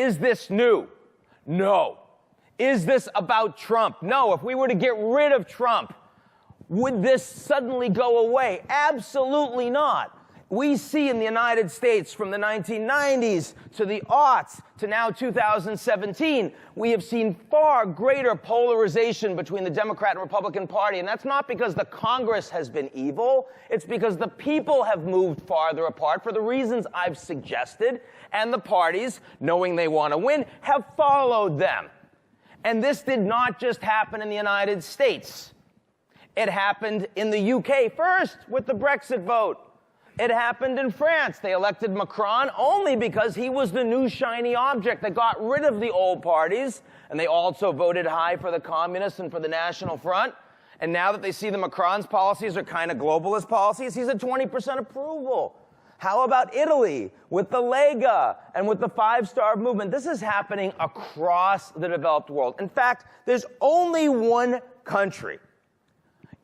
Is this new? No. Is this about Trump? No. If we were to get rid of Trump, would this suddenly go away? Absolutely not. We see in the United States from the 1990s to the aughts to now 2017, we have seen far greater polarization between the Democrat and Republican Party. And that's not because the Congress has been evil. It's because the people have moved farther apart for the reasons I've suggested. And the parties, knowing they want to win, have followed them. And this did not just happen in the United States. It happened in the UK first with the Brexit vote. It happened in France. They elected Macron only because he was the new shiny object that got rid of the old parties. And they also voted high for the Communists and for the National Front. And now that they see that Macron's policies are kind of globalist policies, he's at 20% approval. How about Italy with the Lega and with the five-star movement? This is happening across the developed world. In fact, there's only one country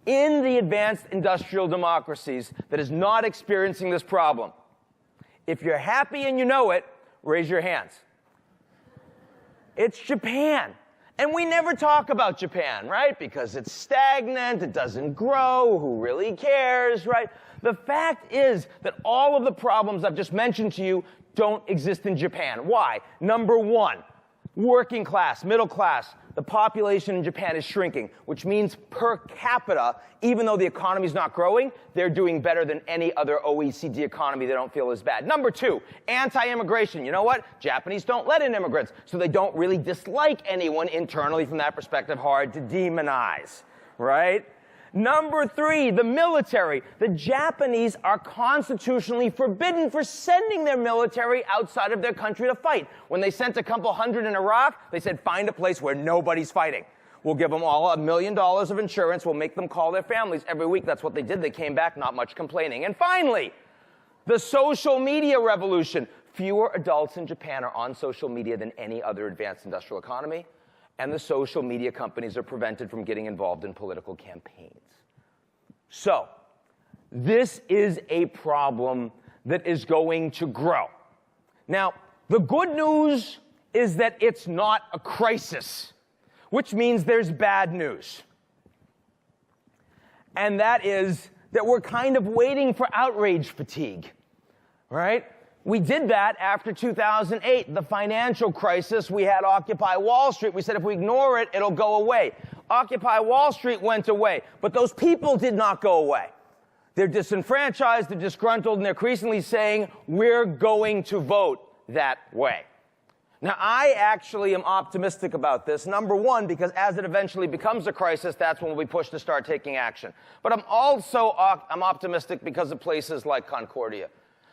in the advanced industrial democracies that is not experiencing this problem. If you're happy and you know it, raise your hands. It's Japan. And we never talk about Japan, right? Because it's stagnant, it doesn't grow, who really cares, right? The fact is that all of the problems I've just mentioned to you don't exist in Japan. Why? Number one, working class, middle class. The population in Japan is shrinking, which means per capita, even though the economy is not growing, they're doing better than any other OECD economy. They don't feel as bad. Number two, anti-immigration. You know what? Japanese don't let in immigrants, so they don't really dislike anyone internally from that perspective. Hard to demonize, right? Number three, the military. The Japanese are constitutionally forbidden for sending their military outside of their country to fight. When they sent a couple hundred in Iraq, they said, find a place where nobody's fighting. We'll give them all $1 million of insurance. We'll make them call their families every week. That's what they did. They came back, not much complaining. And finally, the social media revolution. Fewer adults in Japan are on social media than any other advanced industrial economy. And the social media companies are prevented from getting involved in political campaigns. So, this is a problem that is going to grow. Now, the good news is that it's not a crisis, which means there's bad news. And that is that we're kind of waiting for outrage fatigue, right? We did that after 2008, the financial crisis. We had Occupy Wall Street. We said if we ignore it, it'll go away. Occupy Wall Street went away, but those people did not go away. They're disenfranchised, they're disgruntled, and they're increasingly saying, we're going to vote that way. Now, I actually am optimistic about this. Number one, because as it eventually becomes a crisis, that's when we'll be pushed to start taking action. But I'm also optimistic because of places like Concordia.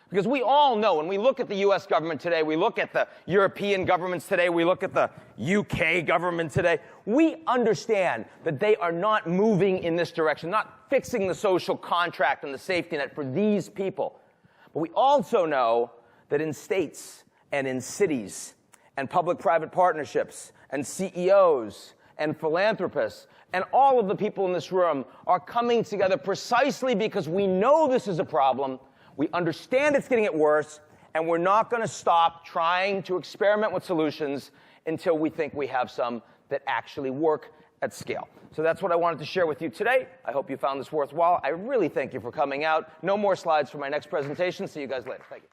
Because we all know, when we look at the US government today, we look at the European governments today, we look at the UK government today, we understand that they are not moving in this direction, not fixing the social contract and the safety net for these people. But we also know that in states and in cities and public-private partnerships and CEOs and philanthropists and all of the people in this room are coming together precisely because we know this is a problem. We understand it's getting worse, and we're not going to stop trying to experiment with solutions until we think we have some that actually work at scale. So that's what I wanted to share with you today. I hope you found this worthwhile. I really thank you for coming out. No more slides for my next presentation. See you guys later. Thank you.